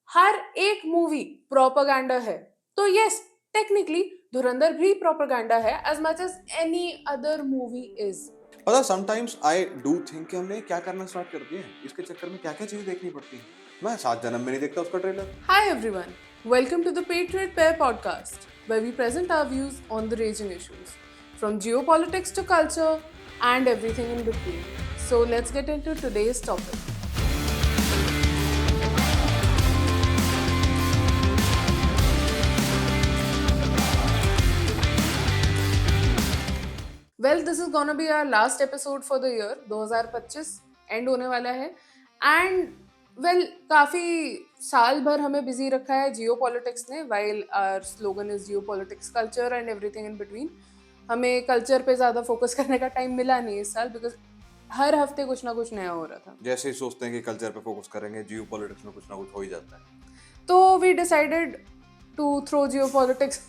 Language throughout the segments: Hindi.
हर एक मूवी प्रोपेगेंडा है, तो यस टेक्निकली धुरंधर भी प्रोपेगेंडा है as much as any other movie is. पता समटाइम्स आई डू थिंक कि हमने क्या करना स्टार्ट कर दिया है, इसके चक्कर में क्या क्या चीजें देखनी पड़ती है। मैं 7 जन्म में नहीं देखता उसका trailer. Hi everyone, welcome to the Patriot Pair podcast, where we present our views on the raging issues, from geopolitics to culture and everything in between. So let's get into today's topic. Well, this is gonna be our last episode for the year. 2025 and होने वाला है एंड काफ़ी साल भर हमें बिजी रखा है जियो पॉलिटिक्स ने. While our slogan is geopolitics culture and everything in between, हमें कल्चर पे ज़्यादा फोकस करने का टाइम मिला नहीं इस साल बिकॉज हर हफ्ते कुछ ना कुछ नया हो रहा था. जैसे ही सोचते हैं कि कल्चर पे फोकस करेंगे, जियो पॉलिटिक्स में कुछ ना कुछ हो ही जाता है. तो we decided to throw geopolitics.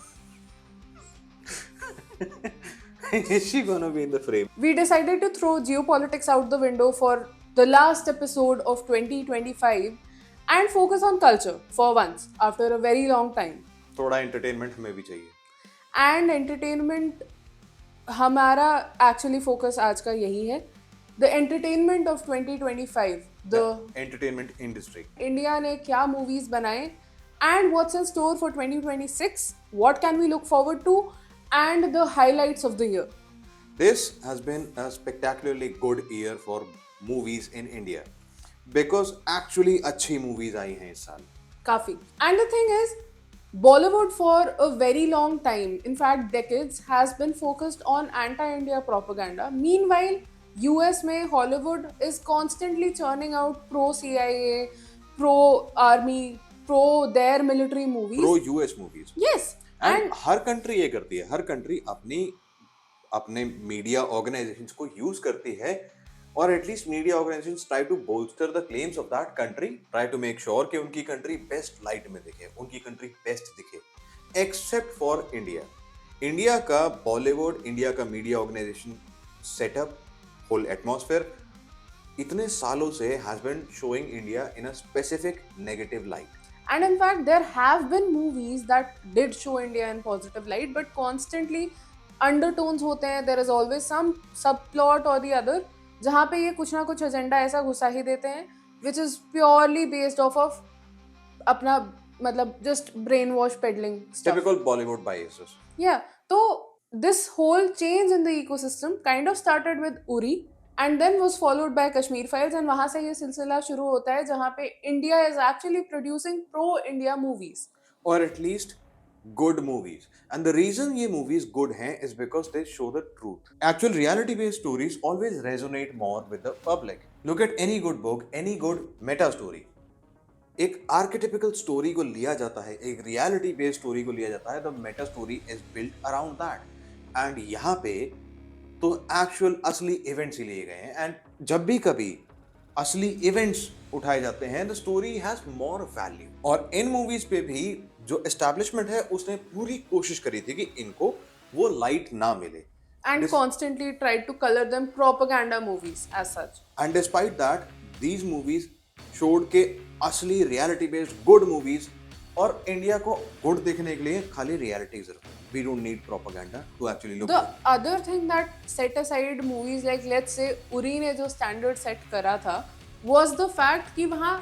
Is she gonna be in the frame? We decided to throw geopolitics out the window for the last episode of 2025 and focus on culture for once after a very long time. थोड़ा एंटरटेनमेंट हमें भी चाहिए. And entertainment हमारा actually focus आज का यही है. The entertainment of 2025. The entertainment industry. India ने क्या movies बनाए and what's in store for 2026. What can we look forward to and the highlights of the year. This has been a spectacularly good year for movies in India because actually अच्छी movies आई हैं इस साल. काफी. And the thing is, Bollywood for a very long time, in fact decades, has been focused on anti-India propaganda. Meanwhile, US में Hollywood is constantly churning out pro-CIA, pro-army, pro-their military movies. Pro-US movies. Yes. And हर कंट्री ये करती है. हर कंट्री अपने मीडिया ऑर्गेनाइजेशंस को यूज करती है, और at least media organisations try to bolster the claims of that country, try to make sure कि उनकी कंट्री बेस्ट लाइट में दिखे, उनकी कंट्री बेस्ट दिखे. Except for India. इंडिया का बॉलीवुड, इंडिया का media organisation setup, whole atmosphere इतने सालों से has been showing India in a specific negative light. And in fact, there have been movies that did show India in positive light, but constantly undertones होते हैं. There is always some subplot or the other जहाँ पे ये कुछ ना कुछ एजेंडा ऐसा घुसा ही देते हैं which is purely based off of अपना मतलब just brainwash peddling stuff. Typical Bollywood biases. Yeah, तो this whole change in the ecosystem kind of started with Uri and then was followed by Kashmir Files, and वहाँ से ये सिलसिला शुरू होता है जहाँ पे India is actually producing pro-India movies. Or at least good movies. And the reason ये movies good हैं is because they show the truth. Actual reality-based stories always resonate more with the public. Look at any good book, any good meta story. एक archetypical story को लिया जाता है, एक reality-based story को लिया जाता है, the meta story is built around that. And यहाँ पे तो एक्चुअल असली इवेंट्स ही लिए गए हैं, एंड जब भी कभी असली इवेंट्स उठाए जाते हैं the story has more value. और इन मूवीज पे भी जो एस्टैब्लिशमेंट है उसने पूरी कोशिश करी थी कि इनको वो लाइट ना मिले, and constantly tried to color them propaganda movies as such. And despite that these movies showed के असली रियलिटी बेस्ड गुड मूवीज, और इंडिया को गुड देखने के लिए खाली रियलिटी जरूरत है. We don't need propaganda to actually look The good. other thing that set aside movies like let's say Uri ने जो standard set करा था was the fact कि वहाँ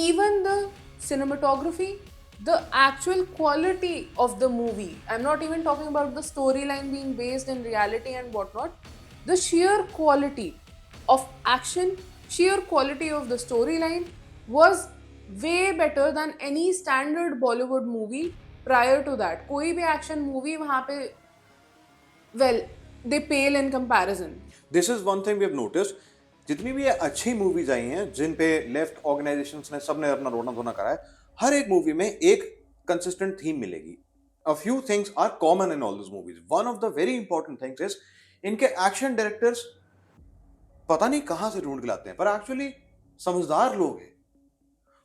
even the cinematography, the actual quality of the movie, I'm not even talking about the storyline being based in reality and whatnot, the sheer quality of action, sheer quality of the storyline was way better than any standard Bollywood movie prior to that. कोई भी action movie वहाँ पे well they pale in comparison. This is one thing we have noticed. जितनी भी अच्छी मूवीज आई हैं जिन पे लेफ्ट ऑर्गेनाइजेशंस ने सबने अपना रोना धोना करा है, हर एक मूवी में एक कंसिस्टेंट थीम मिलेगी. A few things are common in all those movies. One of the very important things is इनके एक्शन डायरेक्टर्स पता नहीं कहाँ से ढूंढ के लाते हैं, पर एक्चुअली समझदार लोग हैं.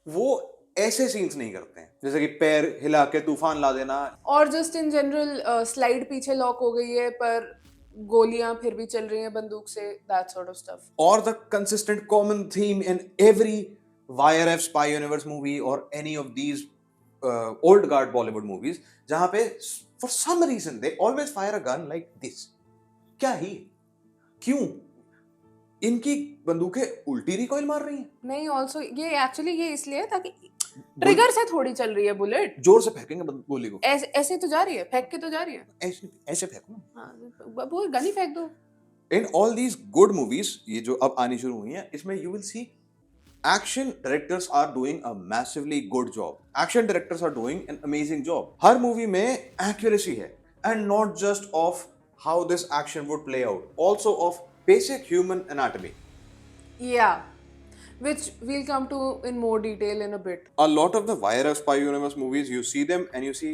वो ऐसे सीन्स नहीं करते हैं जैसे कि पैर हिला के तूफान ला देना, और जस्ट इन जनरल स्लाइड पीछे लॉक हो गई है पर गोलियां फिर भी चल रही हैं बंदूक से, that sort of stuff. or the consistent common theme in every YRF Spy Universe movie or any of these old guard Bollywood movies जहाँ पे for some reason they always fire a gun like this. क्या ही क्यों इनकी बंदूकें उल्टी रिकॉइल मार रही हैं? नहीं, ऑल्सो ये एक्चुअली ये इसलिए है ताकि ट्रिगर से थोड़ी चल रही है बुलेट, जोर से फेंकेंगे गोली को, ऐसे ऐसे तो जा रही है, फेंक के तो जा रही है, ऐसे ऐसे फेंको। हाँ वो गन ही फेंक दो। In all these good movies ये जो अब आनी शुरू हुई हैं इसमें you will see action directors are doing a massively good job. Action directors are doing an amazing job. Her movie में accuracy है and not just of how this action would play out, also of basic human anatomy. Yeah, which we'll come to in more detail in a bit. A lot of the YRF Spy Universe movies, you see them and you see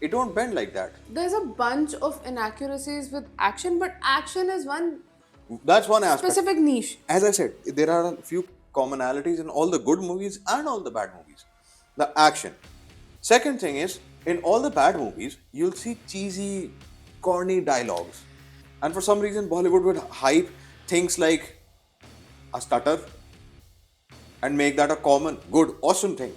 it don't bend like that. There's a bunch of inaccuracies with action, but action is one That's one aspect. specific niche. As I said, there are a few commonalities in all the good movies and all the bad movies. The action. Second thing is, in all the bad movies, you'll see cheesy, corny dialogues. And for some reason, Bollywood would hype things like a stutter and make that a common, good, awesome thing.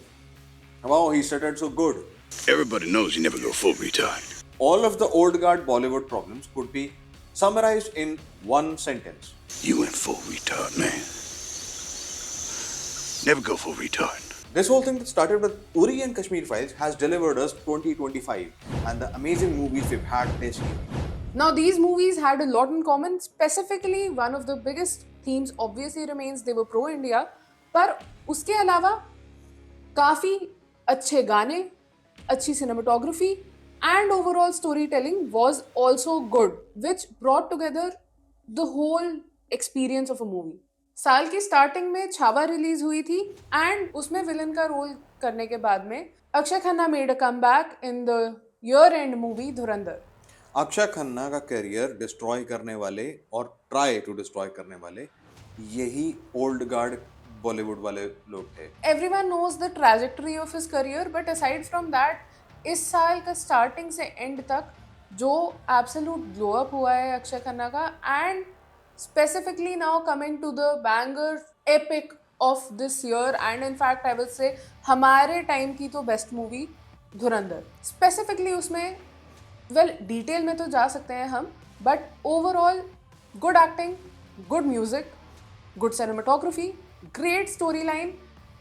Wow, he stuttered so good. Everybody knows you never go full retard. All of the old guard Bollywood problems could be summarized in one sentence. You went full retard, man. Never go full retard. This whole thing that started with Uri and Kashmir Files has delivered us 2025 and the amazing movies we've had this year. Now, these movies had a lot in common. Specifically, one of the biggest themes obviously remains they were pro-India. पर उसके अलावा काफ़ी अच्छे गाने, अच्छी cinematography and overall storytelling was also good, which brought together the whole experience of a movie. साल की स्टार्टिंग में छावा रिलीज हुई थी एंड उसमें विलन का रोल करने के बाद में Akshay Khanna made a comeback in the year and movie धुरंधर। अक्षय खन्ना का करियर डिस्ट्रॉय करने वाले और ट्राई टू डिस्ट्रॉय करने वाले यही ओल्ड गार्ड बॉलीवुड वाले लोग थे। Everyone knows the trajectory of his career, but aside from that इस साल का स्टार्टिंग से एंड तक जो एब्सोल्यूट ग्लो अप हुआ है अक्षय खन्ना का, and specifically now coming to the banger epic of this year and in fact I will say हमारे टाइम की तो बेस्ट मूवी धुरंधर। स्पेसिफिकली उसमें वेल डिटेल में तो जा सकते हैं हम, but overall good acting, good music, good cinematography, great story line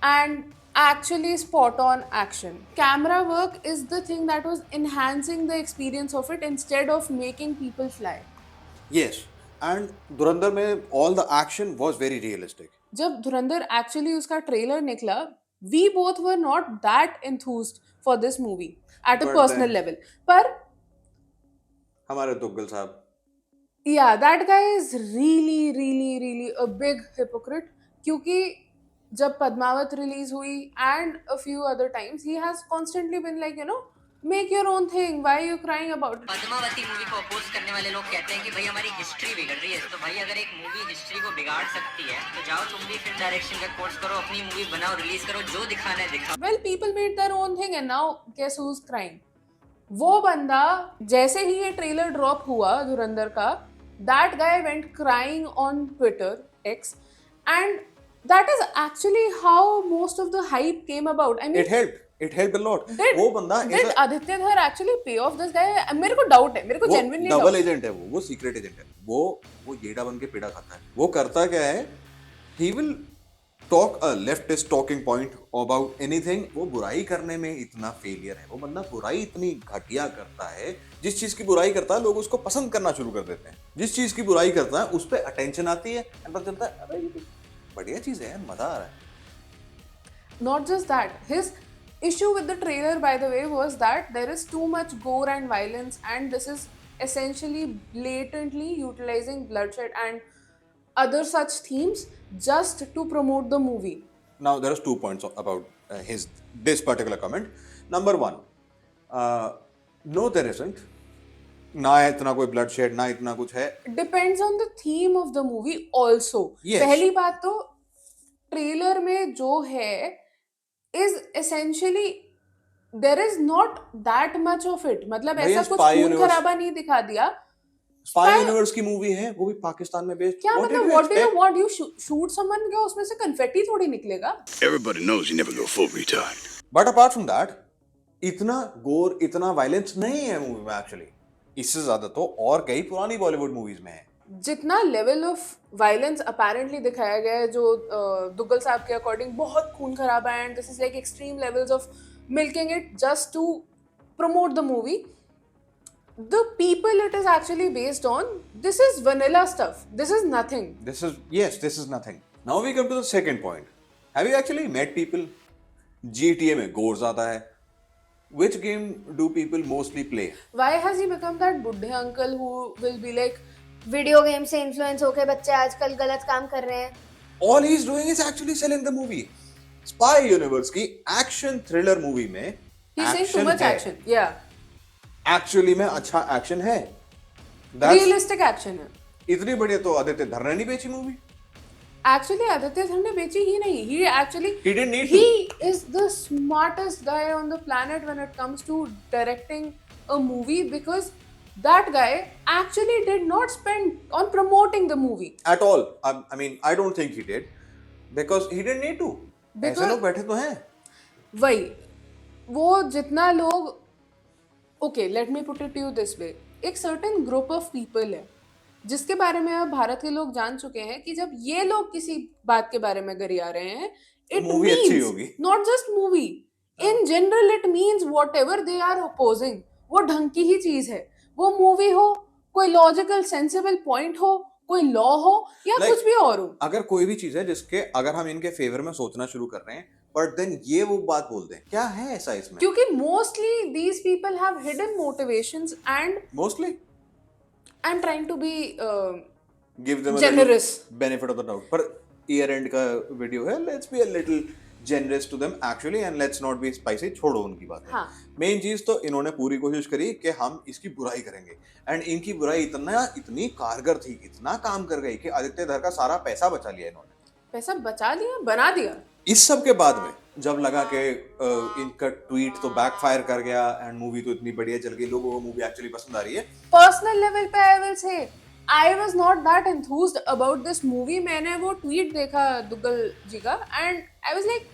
and actually spot on action. Camera work is the thing that was enhancing the experience of it instead of making people fly. Yes. And धुरंधर में all the action was very realistic. जब धुरंधर एक्चुअली उसका ट्रेलर निकला, we both were not that enthused for this movie at a But personal then- level. पर हमारे दुग्गल साहब, yeah, that guy is really a big hypocrite, क्योंकि जब पद्मावत रिलीज हुई and a few other times he has constantly been like, you know, make your own thing, why are you crying about it? Padmavati movie को अपोज करने वाले लोग कहते हैं कि भाई हमारी हिस्ट्री बिगड़ रही है। तो भाई अगर एक मूवी हिस्ट्री को बिगाड़ सकती है तो जाओ तुम भी फिल्म डायरेक्शन का कोर्स करो, अपनी मूवी बनाओ, रिलीज करो, जो दिखाना है दिखाओ। Well, people made their own thing and now guess who's crying? वो बंदा जैसे ही ये ट्रेलर ड्रॉप हुआ धुरंधर का, that guy went crying on Twitter X, and that is actually how most of the hype came about. I mean, it helped a lot. did वो बंदा did Aditya Dhar actually pay off this guy? मेरे को डाउट है, मेरे को genuinely डबल doubt। एजेंट है, वो सीक्रेट एजेंट है, वो येड़ा बन के पेड़ा खाता है। वो करता क्या है, he will talk a leftist talking point about anything. वो बुराई करने में इतना फेलियर है, वो बंदा बुराई इतनी घटिया करता है, जिस चीज की बुराई करता है लोग उसको पसंद करना शुरू कर देते हैं। जिस चीज की बुराई करता है उस पर अटेंशन आती है, पता चलता है अरे ये बढ़िया चीज है, मजा आ रहा है। Not just that, his issue with the trailer, by the way, was that there is too much gore and violence, and this is essentially blatantly utilizing bloodshed and other such themes just to promote the movie. Now there is 2 points about this particular comment. Number 1, no there isn't. ना इतना कोई bloodshed, ना इतना कुछ है। Depends on the theme of the movie also. Yes. पहली बात तो ट्रेलर में जो है is essentially there is not that much of it. मतलब भैया, ऐसा कुछ Spy खून Universe- खराबा नहीं दिखा दिया, स्पाई यूनिवर्स की मूवी है, वो भी पाकिस्तान में बेस्ड। क्या मतलब what do you want, you shoot someone, क्या उसमें से कन्फेटी थोड़ी निकलेगा? Everybody knows you never go full retard. But apart from that, इतना गोर, इतना वायलेंस नहीं है मूवी में एक्चुअली। इससे ज्यादा तो और कई पुरानी बॉलीवुड मूवीज में है। जितना लेवल ऑफ वायलेंस अपेरेंटली दिखाया गया है, जो दुग्गल साहब के अकॉर्डिंग बहुत खून खराब है, and this is like extreme levels of milking it just to promote the movie. The people it is actually based on, this is vanilla stuff. This is nothing. This is nothing. Now we come to the second point. Have you actually met people? GTA में गोर ज्यादा है. Which game do people mostly play? Why has he become that बुड्ढे uncle who will be like, video game से इन्फ्लुएंस होकर बच्चे आजकल गलत काम कर रहे हैं? All he's doing is actually selling the movie. Spy Universe की action thriller movie में he's saying too much action. Yeah. Actually में अच्छा action है. Realistic action है. इतनी बढ़िया तो आदित्य धर ने नहीं बेची मूवी. Actually आदित्य धर ने बेची ही नहीं. He actually He didn't need to. He is the smartest guy on the planet when it comes to directing a movie, because that guy actually did not spend on promoting the movie. At all. I mean, I don't think he did. Because he didn't need to. ऐसे लोग बैठे तो हैं. वही वो जितना लोग, okay let me put it you this way, एक सर्टेन ग्रुप ऑफ पीपल है जिसके बारे में अब भारत के लोग जान चुके हैं कि जब ये लोग किसी बात के बारे में गरिया रहे हैं, इट मूवी अच्छी होगी. Not just movie, in general it means whatever they are opposing, वो ढंग की ही चीज है. वो मूवी हो, कोई लॉजिकल सेंसिबल पॉइंट हो, कोई लॉ हो, या कुछ भी और हो. अगर कोई भी चीज है जिसके अगर हम इनके फेवर में सोचना शुरू कर रहे हैं, बट देन ये वो बात बोल दें, क्या है ऐसा इसमें? क्योंकि mostly these people have hidden motivations and mostly I am trying to be give them generous benefit of the doubt. पर ईयर एंड का वीडियो है, let's be a little generous to them actually, and let's not be spicy. छोड़ो उनकी बात. हाँ. मेन चीज तो इन्होंने पूरी कोशिश करी कि हम इसकी बुराई करेंगे, एंड इनकी बुराई इतनी कारगर थी, इतना काम कर गई कि आदित्य धर का सारा पैसा बचा लिया इन्होंने. पैसा बचा लिया, बना दिया. इस सब के बाद में जब लगा कि इनका ट्वीट तो बैकफायर कर गया एंड मूवी तो इतनी बढ़िया चल गई, लोगों को मूवी एक्चुअली पसंद आ रही है. पर्सनल लेवल पे I will say I was not that enthused about this movie. मैंने वो ट्वीट देखा दुग्गल जी का and I was like,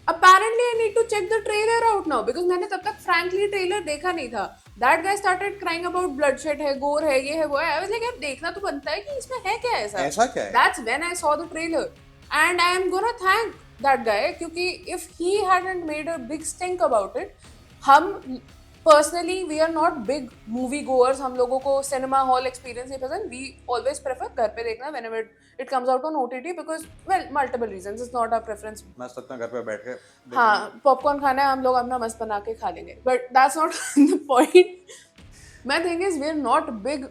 apparently I need to check the trailer out now, because मैंने तब तक frankly trailer देखा नहीं था. That guy started crying about bloodshed है, gore है, ये है वो है. I was like, यार देखना तो बनता है कि इसमें है क्या ऐसा. ऐसा क्या है? That's when I saw the trailer and I am gonna thank that guy, क्योंकि if he hadn't made a big stink about it, हम personally we are not big movie goers. हम लोगों को cinema hall experience नहीं पसंद. We always prefer घर पे देखना whenever it comes out on OTT, because well multiple reasons, it's not our preference. मस्त अपना घर पे बैठ के हाँ, पॉपकॉर्न खाना है, हम लोग अपना मस्त बना के खा लेंगे, but that's not the point. My thing is we're not big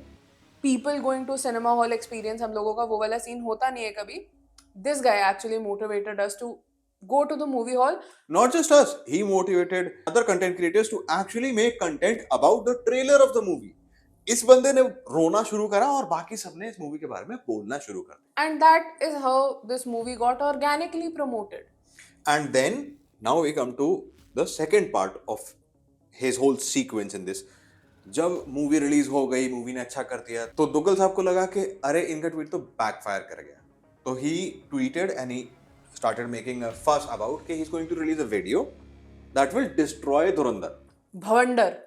people going to cinema hall experience. हम लोगों का वो वाला सीन होता नहीं है कभी. This guy actually motivated us to go to the movie hall. Not just us, he motivated other content creators to actually make content about the trailer of the movie. इस बंदे ने रोना शुरू करा और बाकी सबने इस मूवी के बारे में बोलना शुरू कर दिया. And that is how this movie got organically promoted. And then now we come to the second part of his whole sequence in this. जब मूवी रिलीज हो गई, मूवी ने अच्छा कर दिया, तो दुग्गल साहब को लगा कि अरे इनका ट्वीट तो बैकफायर कर गया. तो he tweeted and he started making a fuss about कि he's going to release a video that will destroy Dhurandhar. भवंडर.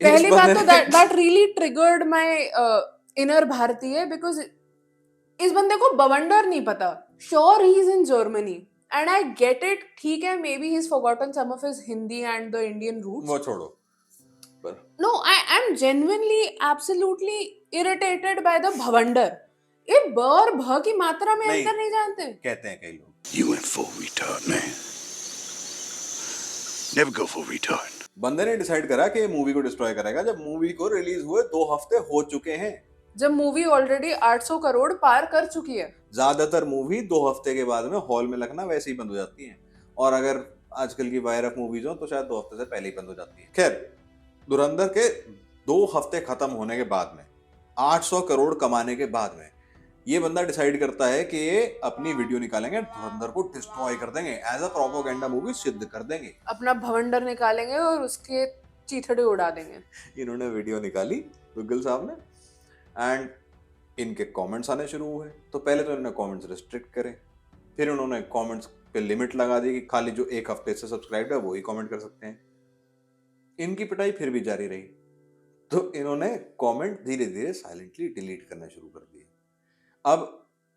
पहली बात तो that really triggered my inner भारतीय, because इस बंदे को बवंडर नहीं पता. Sure he is in Germany and I get it, ठीक है, maybe he's forgotten some of his Hindi and the Indian roots. वो छोड़ो. पर No, I am genuinely absolutely irritated by the भवंडर. ये ब और भ की मात्रा में अंतर नहीं जानते. कहते हैं कई लोग. You went full retard, man. Never go full retard. बंदे ने डिसाइड करा कि मूवी को डिस्ट्रॉय करेगा जब मूवी को रिलीज हुए 2 हफ्ते हो चुके हैं. जब मूवी ऑलरेडी 800 करोड़ पार कर चुकी है. ज्यादातर मूवी 2 हफ्ते के बाद में हॉल में लगना वैसे ही बंद हो जाती हैं, और अगर आजकल की वायर ऑफ मूवीज हो तो शायद 2 हफ्ते से पहले ही बंद हो जाती है. खैर, धुरंधर के 2 हफ्ते खत्म होने के बाद में 800 करोड़ कमाने के बाद में ये बंदा डिसाइड करता है कि ये अपनी वीडियो निकालेंगे, धुरंधर को डिस्ट्रॉय कर देंगे, एज अ प्रोपेगेंडा मूवी सिद्ध कर देंगे, अपना भवंडर निकालेंगे और उसके चीथड़े उड़ा देंगे. इन्होंने वीडियो निकाली दुग्गल साहब ने, एंड इनके कमेंट्स आने शुरू हुए। तो पहले तो इन्होंने कमेंट्स रिस्ट्रिक्ट करे, फिर उन्होंने कमेंट्स पे लिमिट लगा दी कि खाली जो एक हफ्ते से सब्सक्राइब है वो ही कमेंट कर सकते हैं। इनकी पिटाई फिर भी जारी रही, तो इन्होंने कमेंट धीरे धीरे साइलेंटली डिलीट करना शुरू कर दिए। अब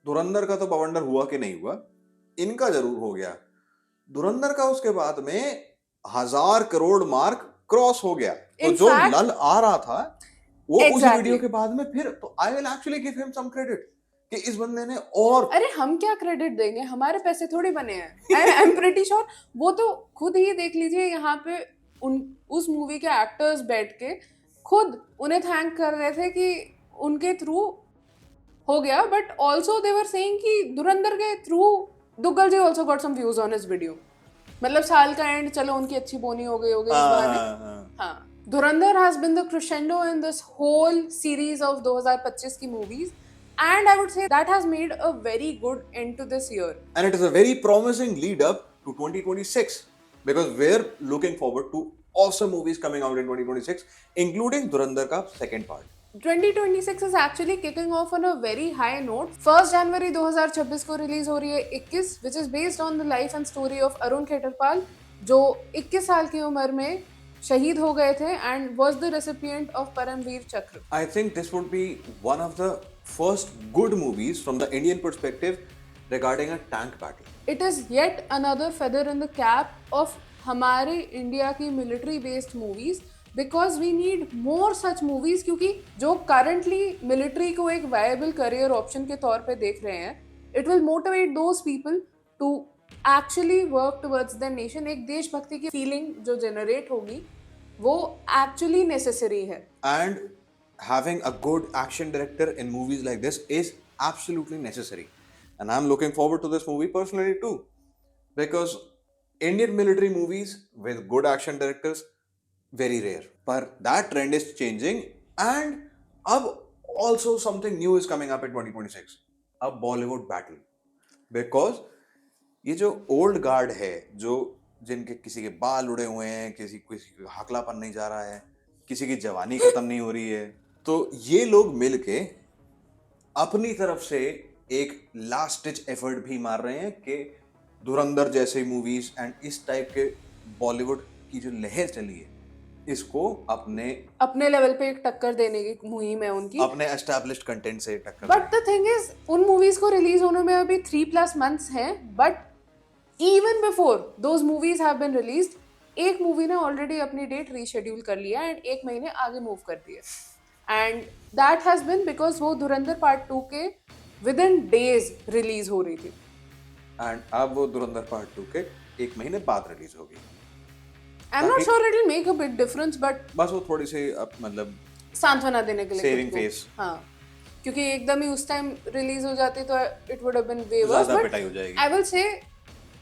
धुरंधर का तो बवंडर हुआ कि नहीं हुआ, इनका जरूर हो गया। धुरंधर का उसके बाद में 1000 करोड़ मार्क क्रॉस हो गया, तो In जो fact- लल आ रहा था वो उस Exactly. वीडियो के बाद में फिर, तो I will actually give him some credit कि इस बंदे ने और अरे हम क्या क्रेडिट देंगे, हमारे पैसे थोड़ी बने हैं। आई एम प्रीटी श्योर वो तो खुद ही देख लीजिए, यहाँ पे उस मूवी के एक्टर्स बैठ के खुद उन्हें थैंक कर रहे थे कि उनके थ्रू हो गया, but also they were saying कि धुरंधर के through Duggal ji also got some views on his video. मतलब साल का एंड, चलो उनकी अच्छी बोनी हो गई इस बहाने। हाँ, Dhurandhar has been the crescendo in this whole series of 2025 की movies, and I would say that has made a very good end to this year. and it is a very promising lead up to 2026 because we're looking forward to awesome movies coming out in 2026, including Dhurandhar ka second part. 2026 is actually kicking off on a very high note. 1st January 2026 को रिलीज हो रही है 21, which is based on the life and story of Arun खेटरपाल, जो 21 साल की उम्र में शहीद हो गए थे and was the recipient of Paramvir चक्र. I think this would be one of the first good movies from the Indian perspective regarding a tank battle. It is yet another feather in the cap of हमारे इंडिया की military based movies, because we need more such movies, क्योंकि जो करंटली मिलिट्री को एक वायबल करियर ऑप्शन के तौर पे देख रहे हैं, it will motivate those people to actually work towards the nation. एक देशभक्ति की फीलिंग जो जनरेट होगी वो एक्चुअली नेसेसरी है। And having a good action director in movies like this is absolutely necessary. And I'm looking forward to this movie personally too. Because Indian military movies with good action directors, very rare. But that trend is changing, and अब also something new is coming up in 2026. A Bollywood battle. Because ये जो ओल्ड गार्ड है, जो जिनके किसी के बाल उड़े हुए हैं, किसी का हकलापन नहीं जा रहा है, किसी की जवानी खत्म नहीं हो रही है, तो ये लोग मिलके अपनी तरफ से एक लास्ट स्टिच एफर्ट भी मार रहे हैं कि धुरंधर जैसे मूवीज एंड इस टाइप के बॉलीवुड की जो लहर चली है, इसको अपने लेवल पे एक टक्कर देने की मुहिम है उनकी, अपने एस्टैब्लिश्ड कंटेंट से टक्कर। बट द थिंग इज, उन मूवीज को रिलीज होने में अभी 3+ months हैं, but even before those movies have been released, एक मूवी ने ऑलरेडी अपनी डेट रीशेड्यूल कर लिया एंड 1 महीने आगे मूव कर दिया, and that has been because वो धुरंधर पार्ट 2 के विद इन डेज रिलीज हो रही थी, एंड अब वो धुरंधर पार्ट 2 के 1 महीने बाद रिलीज होगी। I am not sure it will make a big difference, but बस वो थोड़ी सी मतलब सांत्वना देने के लिए सेविंग खुद को। फेस। हाँ, क्योंकि एकदम ही उस टाइम रिलीज हो जाती तो it would have been way worse, ज्यादा बट पिटाई हो जाएगी। I will say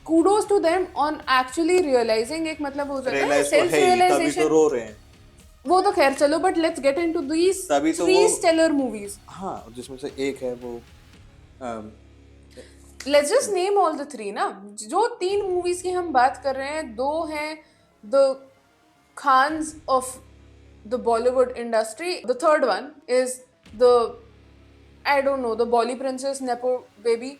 kudos to them on actually realizing, एक मतलब हो जाता है Realize तो सेल्फ है ही, तभी तो रियलाइजेशन, रो रहे हैं। वो तो खैर चलो, but let's get into these तभी तो 3 वो- स्टेलर मूवीज। हाँ, जिसमें से एक है वो let's just name all the 3 ना। जो 3 मूवीज की हम बात कर रहे हैं, 2 हैं the Khans of the Bollywood industry, the third one is the I don't know the Bolly princess nepo baby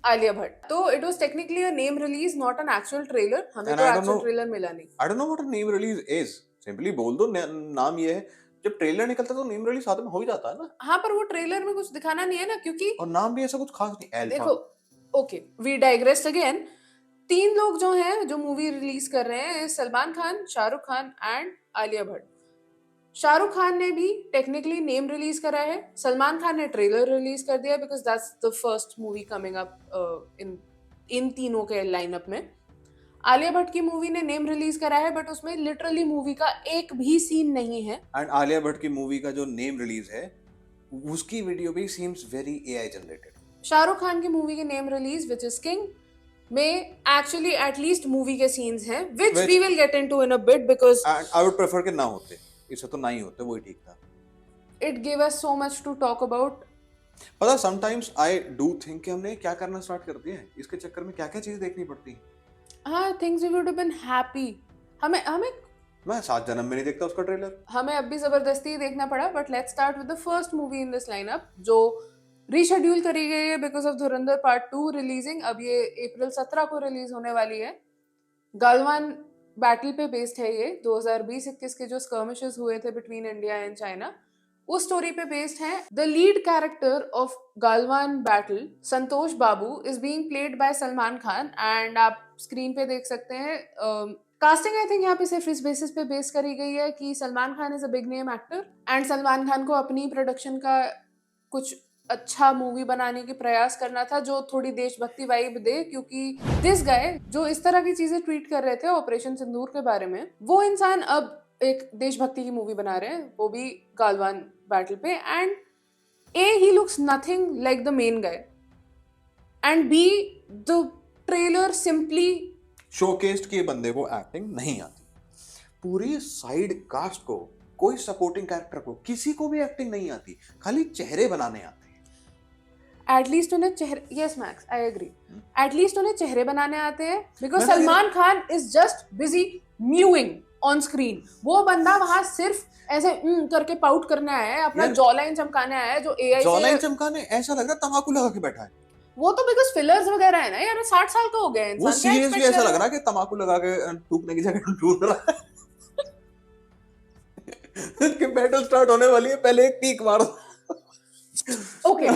Alia Bhatt. तो it was technically a name release, not an actual trailer. हमें And तो I don't actual know- trailer मिला नहीं। I don't know what a name release is, simply बोल दो नाम ये है। जब ट्रेलर निकलता है तो नेम रिलीज साथ में हो ही जाता है ना, हाँ, पर वो ट्रेलर में कुछ दिखाना नहीं है ना, क्योंकि और नाम भी ऐसा कुछ खास नहीं। देखो, alpha, okay we digress again. 3 लोग जो हैं जो मूवी रिलीज कर रहे हैं, सलमान खान, शाहरुख खान एंड आलिया भट्ट। शाहरुख खान ने भी टेक्निकली नेम रिलीज करा है, सलमान खान ने ट्रेलर रिलीज कर दिया because that's the first movie coming up in तीनों के लाइनअप में। आलिया भट्ट की मूवी ने नेम रिलीज करा है, बट उसमें लिटरली मूवी का एक भी सीन नहीं है। एंड आलिया भट्ट की मूवी का जो नेम रिलीज है, उसकी वीडियो भी seems very AI generated. Shahrukh Khan की मूवी के name release which is King में एक्चुअली एटलीस्ट मूवी के सीन्स हैं, which we will get into in a bit, because and I would prefer कि ना होते, इससे तो ना ही होते, वही ठीक था। It give us so much to talk about. पता, समटाइम्स आई डू थिंक कि हमने क्या करना स्टार्ट कर दिया है, इसके चक्कर में क्या क्या चीजें देखनी पड़ती हैं। हाँ, things we would have been happy. हमें मैं 7 जन्म में नहीं देखता उसका ट्रेलर। हमें अब भी जबरदस्ती ही देखना पड़ा, but let's start with the first movie in this lineup जो रीशेड्यूल करी गई है because of Dhurandhar part 2 releasing. अब ये अप्रैल 17 को रिलीज होने वाली है। गालवान बैटल पे बेस्ड है ये। 2020-21 के जो स्कर्मिशेस हुए थे बिटवीन इंडिया एंड चाइना, उस स्टोरी पे बेस्ड है। The lead character of Galwan battle, Santosh Babu, is being played by Salman Khan and आप स्क्रीन पे देख सकते हैं। कास्टिंग आई थिंक यहाँ पे सिर्फ इस बेसिस पे बेस करी गई है कि Salman Khan is a big name actor and Salman Khan को अपनी प्रोडक्शन का कुछ अच्छा मूवी बनाने की प्रयास करना था जो थोड़ी देशभक्ति वाइब दे, क्योंकि दिस गाय जो इस तरह की चीजें ट्वीट कर रहे थे ऑपरेशन सिंदूर के बारे में, वो इंसान अब एक देशभक्ति की मूवी बना रहे हैं, वो भी गालवान बैटल पे। And A he looks nothing like the main guy and be the trailer simply showcased के बंदे को एक्टिंग नहीं आती। पूरी साइड कास्ट को, कोई सपोर्टिंग कैरेक्टर को, किसी को भी एक्टिंग नहीं आती, खाली चेहरे बनाने आते हैं। एटलीस्ट उन्हें चेहरे, yes Max I agree, at least उन्हें चेहरे बनाने आते हैं because Salman Khan is just busy mewing on screen. वो बंदा वहां सिर्फ ऐसे करके पाउट करने आया है, अपना जॉ लाइन चमकाने आया है, जो एआई जॉ लाइन चमकाने ऐसा लग रहा है तंबाकू लगा के बैठा है वो। तो बिकॉज फिलर्स वगैरह है ना यार, 60 साल का हो गया है इंसान। वो सीरियसली ऐसा लग रहा है कि तंबाकू लगा के थूकने की जगह ढूंढ रहा है कि बैटल स्टार्ट होने वाली है, पहले एक पीक मारो। Okay,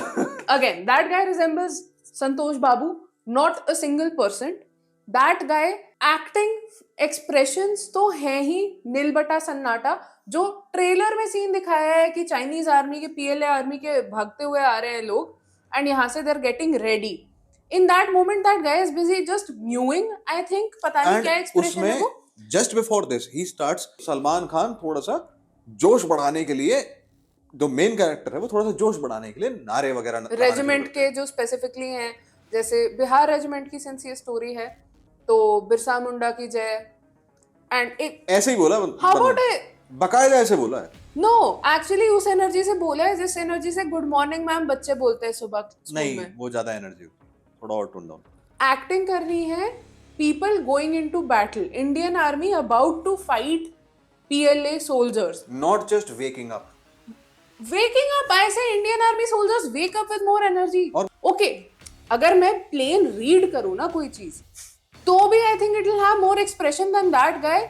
again, that guy resembles Santosh Babu, not a single person. That guy acting expressions तो है ही नील बटा सन्नाटा। जो ट्रेलर में सीन दिखाया है कि चाइनीज आर्मी के, पीएलए आर्मी के भागते हुए आ रहे हैं लोग एंड यहाँ से they're getting ready. In that moment, that guy is busy just mewing. I think पता नहीं क्या expression है वो। Just before this, he starts, Salman Khan थोड़ा सा जोश बढ़ाने के लिए, जो मेन कैरेक्टर है वो थोड़ा सा जोश बढ़ाने के लिए नारे वगैरह रेजिमेंट के जो स्पेसिफिकली हैं, जैसे बिहार रेजिमेंट की सिंस ये स्टोरी है तो बिरसा मुंडा की जय एंड एक ऐसे ही बोला। हाउ अबाउट बकायदा ऐसे बोला है। नो एक्चुअली उस एनर्जी से बोला है जिस एनर्जी से गुड मॉर्निंग मैम बच्चे बोलते हैं सुबह स्कूल नहीं में। वो ज्यादा एनर्जी, थोड़ा और टोन डाउन। एक्टिंग करनी है people going into battle, Indian army about to fight PLA soldiers, not just waking up. Waking up, ऐसे Indian army soldiers wake up with more energy. Okay, अगर मैं प्लेन रीड करूं ना कोई चीज तो भी I think it will have more expression than that guy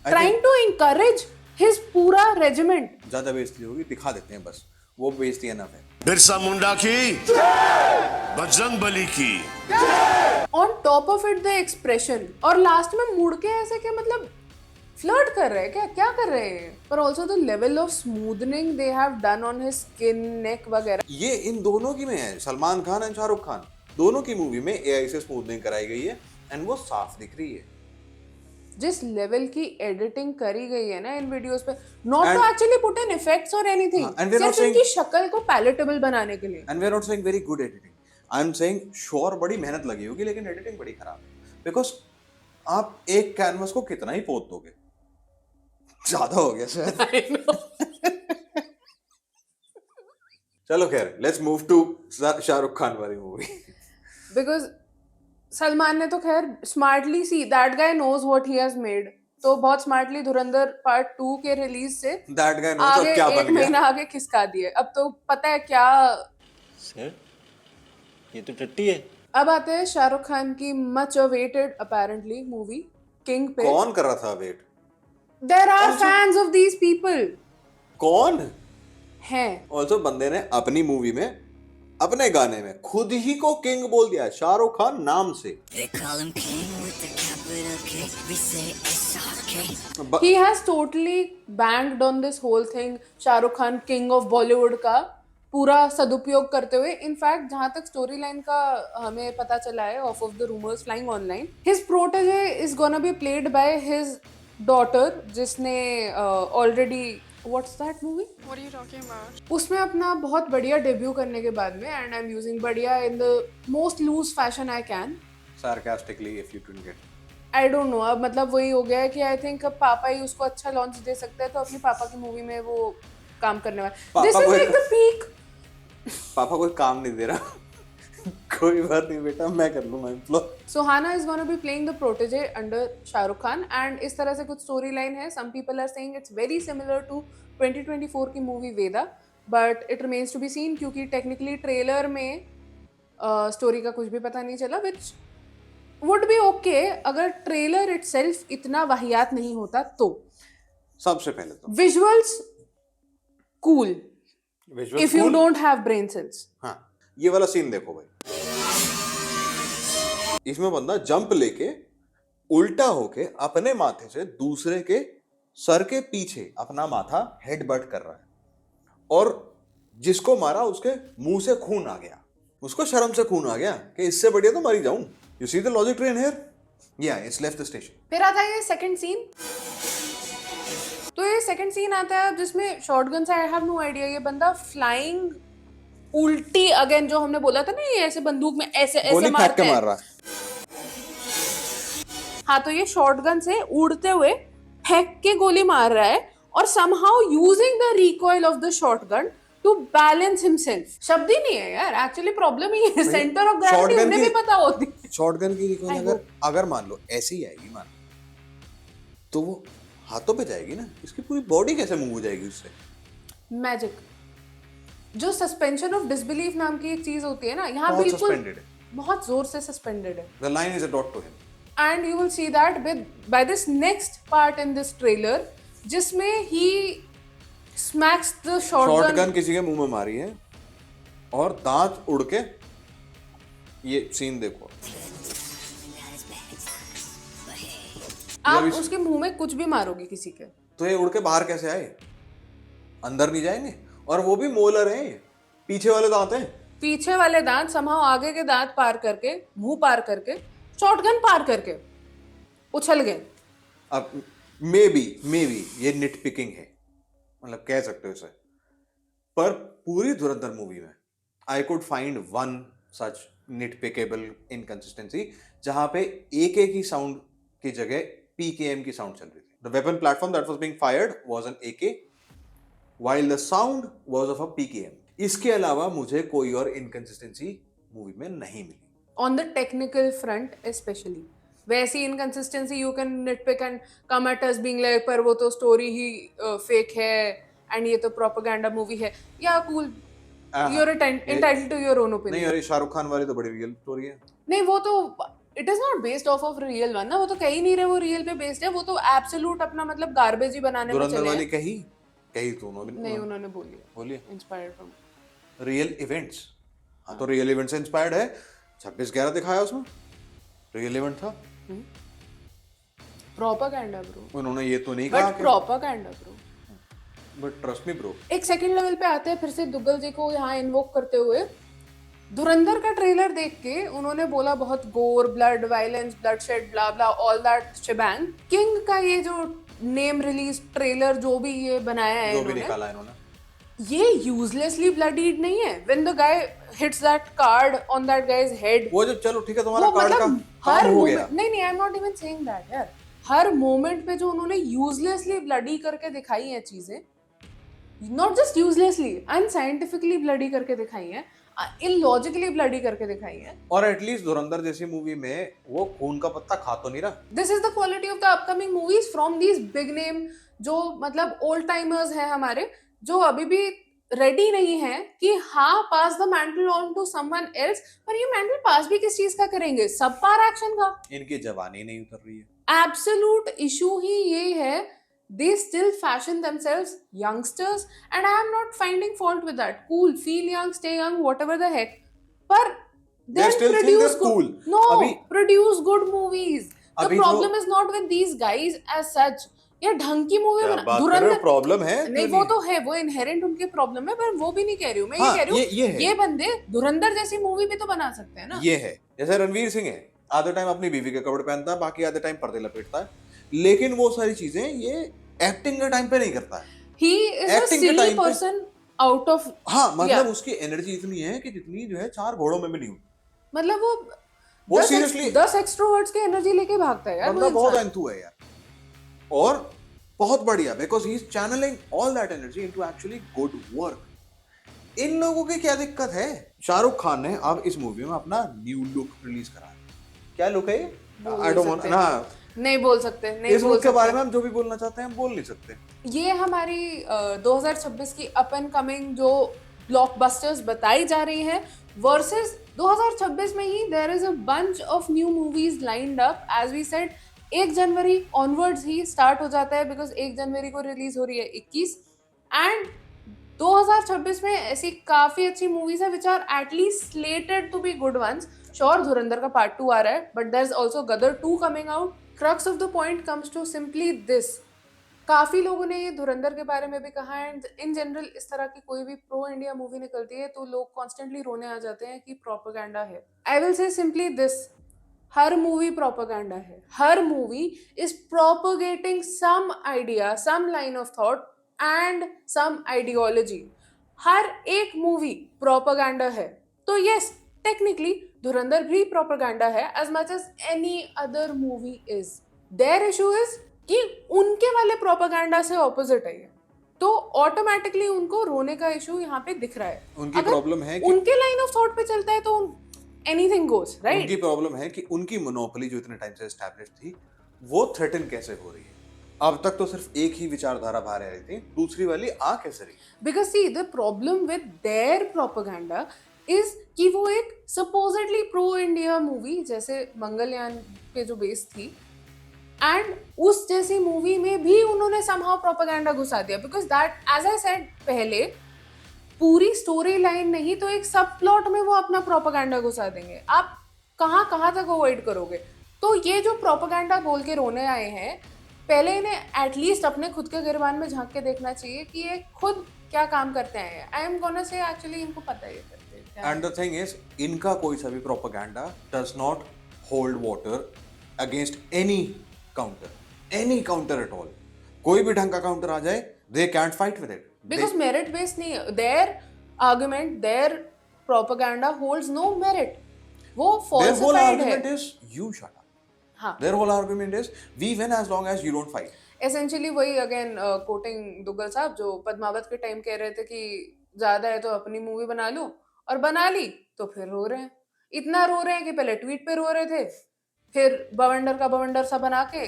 trying to encourage his पूरा रेजिमेंट। ज्यादा बेइज्जती होगी, दिखा देते हैं बस, वो बेइज्जती एनफ है। बिरसा मुंडा की, बजरंग बली की, on top of it the expression, और लास्ट में मुड़ के ऐसे क्या मतलब फ्लर्ट कर रहे हैं क्या कर रहे हैं। पर also the level of smoothening they have done on his skin, neck वगैरह, ये इन दोनों की में है। सलमान खान एंड शाहरुख खान दोनों की मूवी में एआई से स्मूथनिंग कराई गई है एंड वो साफ दिख रही है। जिस लेवल की एडिटिंग करी गई है ना इन वीडियोस पे, not to actually put in effects और एनीथिंग, सिर्फ इनकी शक्ल को पैलेटेबल बनाने के लिए। And we are not saying very good editing, I am saying sure बड़ी मेहनत लगी होगी लेकिन एडिटिंग बड़ी खराब है। बिकॉज आप एक कैनवस को कितना ही पोत दोगे, ज्यादा हो गया शायद। चलो खैर, let's move to Shahrukh Khan वाली मूवी। बिकॉज सलमान ने तो खैर smartly, see that guy knows what he has made, तो बहुत स्मार्टली धुरंधर पार्ट 2 के release say that guy knows आगे क्या एक बन महीना गया। आगे खिसका दिए। अब तो पता है क्या, सर ये तो टट्टी है। अब आते हैं शाहरुख खान की much awaited apparently movie King पे। कौन कर रहा था wait? There are fans of these people. कौन हैं ऑल्सो बंदे ने अपनी मूवी में, अपने गाने में खुद ही को किंग बोल दिया, शाहरुख खान नाम से। They call him king with the capital K. We say SRK. he has totally banged on this whole thing, Shahrukh Khan king of Bollywood का पूरा सदुपयोग करते हुए। इनफैक्ट जहां तक स्टोरी लाइन का हमें पता चला है of the rumours flying online, his protege is gonna be played by his daughter, जिसने already what's that movie, What are you talking about? उसमें अपना बहुत बढ़िया डेब्यू करने के बाद में, एंड आई एम यूजिंग बढ़िया in the most loose fashion I can, sarcastically if you didn't get। I don't know. अब मतलब वही हो गया है कि आई थिंक अब पापा ही उसको अच्छा लॉन्च दे सकते हैं, तो अपनी पापा की मूवी में वो काम करने वाले। This is like the peak. पापा कोई काम नहीं दे रहा कोई बात नहीं बेटा, मैं कर लूंगा inflow. Suhana is going to be playing the protege under Shah Rukh Khan and इस तरह से कुछ story line है. Some people are saying it's very similar to 2024 की movie Veda, but it remains to be seen क्योंकि technically trailer में story का कुछ भी पता नहीं चला, which would be okay अगर trailer itself इतना वाहियात नहीं होता तो. सबसे पहले तो Visuals cool visual if you don't have brain cells. हाँ, ये वाला सीन देखो भाई, इसमें बंदा जंप लेके उल्टा होके अपने माथे से दूसरे के सर के पीछे अपना माथा हेडबट कर रहा है, और जिसको मारा उसके मुंह से खून आ गया, उसको शर्म से खून आ गया कि इससे बढ़िया तो मरी जाऊं. You see the logic train here. या इट्स लेफ्ट द स्टेशन. फिर आता है ये सेकंड सीन. तो ये सेकंड सीन आता है जिसमें शॉटगन से आई हैव नो आइडिया, ये बंदा फ्लाइंग उल्टी अगेन, जो हमने बोला था ना, ये ऐसे बंदूक में ऐसे ऐसे गोली फेंक मारते के हैं. मार रहा है. हाँ, तो ये शॉटगन से उड़ते हुए फेंक के गोली मार रहा है और somehow using the recoil of the shotgun to balance himself. शब्द ही नहीं है यार, एक्चुअली प्रॉब्लम ही है. सेंटर ऑफ ग्रेविटी shotgun उन्हें की- भी पता होती है. शॉटगन की रिकॉइल अगर मान लो ऐसी ही आएगी, मान तो वो हाथों पे जाएगी ना, इसकी पूरी बॉडी कैसे मूव हो जाएगी उससे. मैजिक. जो सस्पेंशन ऑफ डिसबिलीफ नाम की एक चीज होती है ना, यहाँ बहुत बिल्कुल suspended है. बहुत जोर से सस्पेंडेड है. The line is a dot to him. And you will see that by this next part in this trailer, जिसमें he smacks the shotgun. Shotgun किसी के मुंह में मारी है और दांत उड़ के, ये सीन देखो. आप उसके मुंह में कुछ भी मारोगे किसी के, तो ये उड़ के बाहर कैसे आए? अंदर नहीं जाएंगे. और वो भी मोलर हैं, पीछे वाले दांत हैं. पीछे वाले दांत somehow आगे के दांत पार करके, मुंह पार करके, शॉटगन पार करके उछल गए. अब मे बी ये निट पिकिंग है, मतलब कह सकते हो इसे, पर पूरी धुरंधर मूवी में I could find one such nitpickable inconsistency, जहां पे AK की साउंड की जगह PKM की साउंड चल रही थी. The weapon platform that was being fired was an AK while the sound was of a PKM. इसके अलावा मुझे कोई और इनकंसिस्टेंसी मूवी में नहीं मिली. On the technical front especially, वैसी inconsistency you can nitpick and come at us being like, पर वो तो स्टोरी ही फेक है एंड ये तो प्रोपेगेंडा मूवी है. या cool, you're entitled to your own opinion. नहीं, अरे शाहरुख खान वाली तो बड़ी रियल स्टोरी है. नहीं, वो तो it is not based of real one ना, वो तो कहीं नहीं रहे वो रियल पे बेस्ड है. वो तो एब्सोल्यूट अपना मतलब गार्बेज ही बनाने में धुरंधर चले वाली हैं. कही तो उन्होंने नहीं, उन्होंने बोली बोलिए इंस्पायर्ड फ्रॉम रियल इवेंट्स. हाँ, तो रियल इवेंट से इंस्पायर्ड है. 26/11 दिखाया उसमें, रियल इवेंट था. Propaganda bro. उन्होंने ये तो नहीं कहा but propaganda bro. But trust me bro. एक सेकंड लेवल पे आते हैं फिर से दुग्गल जी को यहाँ इन्वोक करते हुए. धुरंधर का ट्रेलर देख के उन्होंने बोला बहुत gore, blood, violence, bloodshed, blah blah, all that shebang. King का ये जो नेम रिलीज ट्रेलर जो भी ये बनाया है जो भी इन्होंने, निकाला है इन्होंने, ये यूजलेसली ब्लडीड नहीं है. When the guy hits that card on that guys head, वो जब चलो ठीक है तुम्हारा वो कार्ड का मतलब काम हर हो गया. मोमेंट, नहीं I am not even saying that यार, हर मोमेंट पे जो उन्होंने यूजलेसली ब्लडी करके दिखाई है चीजें, नॉट जस्ट यूजलेसली, अनसाइंटिफिकली ब्लडी करके दिखाई है, इलॉजिकली ब्लडी करके दिखाई है. और एटलीस्ट धुरंधर जैसी मूवी में वो खून का पत्ता खा तो नहीं रहा. This is the quality of the upcoming movies from these big name, जो मतलब ओल्ड टाइमर्स हैं हमारे, जो अभी भी रेडी नहीं है कि हाँ pass the mantle on to someone else. पर ये मैंटल पास भी किस चीज का करेंगे? सब पार एक्शन का. इनकी जवानी नहीं उतर रही है. एब्सोल्यूट इशू ही ये है, they still fashion themselves youngsters and I am not finding fault with that. Cool, feel young, stay young, whatever the heck. But then still think produce they're cool. No, अभी- produce good movies. The अभी problem is not with these guys as such. ये ढंग की मूवी क्या बना. बात कर रहे हो? धुरंधर प्रॉब्लम है नहीं, वो तो है, वो इनहेरेंट उनके प्रॉब्लम है, पर वो भी नहीं कह रही हूँ मैं. हाँ, ये कह रही ये हूँ है. ये बंदे धुरंधर जैसी मूवी भी तो बना सकते हैं ना. ये है जैसे रणवीर सिंह है, आधे टाइम अपनी बीवी के कपड़े पहनता है, बाकी आधे टाइम पर्दे लपेटता है, लेकिन वो सारी चीजें ये एक्टिंग के टाइम पे नहीं करता है. He is a Acting के silly time पे- person out of, हाँ, मतलब Yeah. उसकी एनर्जी इतनी है कि जितनी जो है 4 घोड़ों में भी नहीं होती. मतलब वो 10 seriously- 10 एक्सट्रोवर्ट्स की एनर्जी लेके भागता है यार. बंदा वो बहुत इंसान. एंथू है यार, और बहुत बढ़िया, because he is channelling all that energy into actually good work. इन लोगों की क्या दिक्कत है? शाहरुख खान ने अब इस मूवी में अपना न्यू लुक रिलीज करा है। क्या लुक है ये? आई डोंट वांट ना, नहीं बोल सकते, नहीं इस बोल लुक के बारे सकते। में हम जो भी बोलना चाहते हैं हम बोल नहीं सकते। ये हमारी 2026 की अप एंड कमिंग जो ब्लॉकबस्टर्स बताई जा रही हैं वर्सेस 2026 में ही there is a bunch of new movies lined up. As we said 1 January onwards ही स्टार्ट हो जाता है बिकॉज 1 जनवरी को रिलीज हो रही है 21 एंड 2026 में ऐसी काफी अच्छी मूवीज है which are at least slated to be good ones. Sure Dhurandhar का पार्ट 2 आ रहा है but there is also Gadar 2 coming out. Crux of the point comes to simply this, काफी लोगों ने ये धुरंधर के बारे में भी कहा है एंड इन जनरल इस तरह की कोई भी प्रो इंडिया मूवी निकलती है तो लोग कॉन्स्टेंटली रोने आ जाते हैं कि प्रोपेगेंडा है। I will say simply this, हर मूवी प्रोपेगेंडा है। हर movie is propagating some idea, some line of thought and some ideology. हर एक मूवी प्रोपेगेंडा है। तो यस, टेक्निकली धुरंधर भी प्रोपेगेंडा है as much as any other movie is. Their issue is कि उनके वाले प्रोपेगेंडा से ऑपोजिट है ये, तो ऑटोमेटिकली उनको रोने का इशू यहाँ पे दिख रहा है। उनकी अगर प्रॉब्लम है कि उनके लाइन ऑफ थॉट पे चलता है तो एनीथिंग गोज, राइट? उनकी प्रॉब्लम है कि उनकी मोनोपोली जो इतने टाइम से एस्टैब्लिश थी वो थ्रेटन कैसे हो रही है। अब तक तो सिर्फ एक ही विचारधारा बाहर आ रही थी, दूसरी वाली आ कैसे रही? Because see the problem with their propaganda is कि वो एक सपोजिटली प्रो इंडिया मूवी जैसे मंगलयान पे जो बेस थी एंड उस जैसी मूवी में भी उन्होंने समहाउ प्रोपेगेंडा घुसा दिया because that as I said पहले पूरी स्टोरी लाइन नहीं तो एक सब प्लॉट में वो अपना प्रोपेगेंडा घुसा देंगे। आप कहाँ कहाँ तक अवॉइड करोगे? तो ये जो प्रोपेगेंडा बोल के रोने आए हैं पहले इन्हें एटलीस्ट अपने खुद के गिरबान में झांक के देखना चाहिए कि ये खुद क्या काम करते हैं। I am gonna say actually इनको पता है ये करते हैं क्या। एंड द थिंग इज इनका कोई सा भी propaganda does not hold water against any counter at all. कोई भी ढंग का काउंटर आ जाए they can't fight with it because merit based नहीं है their argument, their propaganda holds no merit, वो their whole falsified है। argument is you shut up. हाँ, Their whole argument is we win as long as you don't fight. Essentially वही अगेन कोटिंग दुग्गल साहब जो पद्मावत के टाइम कह रहे थे कि ज्यादा है तो अपनी मूवी बना लो, और बना ली तो फिर रो रहे हैं। इतना रो रहे हैं कि पहले ट्वीट पे रो रहे थे, फिर बवंडर का बवंडर सा बना के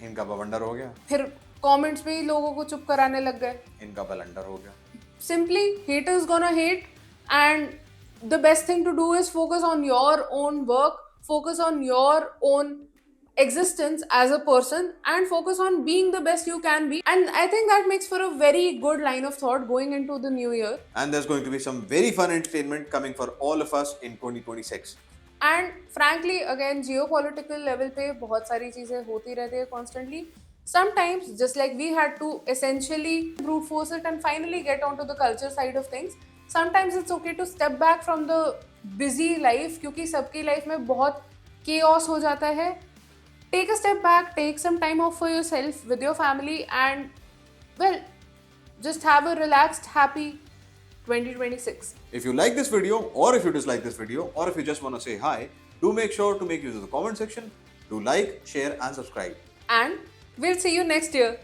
इनका बवंडर हो गया, फिर कमेंट्स में ही लोगों को चुप कराने लग गए। इनका बलंडर हो गया। Simply haters gonna hate and the best thing to do is focus on your own work, focus on your own existence as a person and focus on being the best you can be, and I think that makes for a very good line of thought going into the new year. And there's going to be some very fun entertainment coming for all of us in 2026. And frankly again geopolitical level पे बहुत सारी चीजें होती रहती है constantly. Sometimes just like we had to essentially brute force it and finally get onto the culture side of things, sometimes it's okay to step back from the busy life क्योंकि सबकी लाइफ में बहुत chaos हो जाता है। Take a step back, take some time off for yourself with your family and well just have a relaxed happy 2026. If you like this video or if you dislike this video or if you just want to say hi, do make sure to make use of the comment section. Do like, share and subscribe. And we'll see you next year.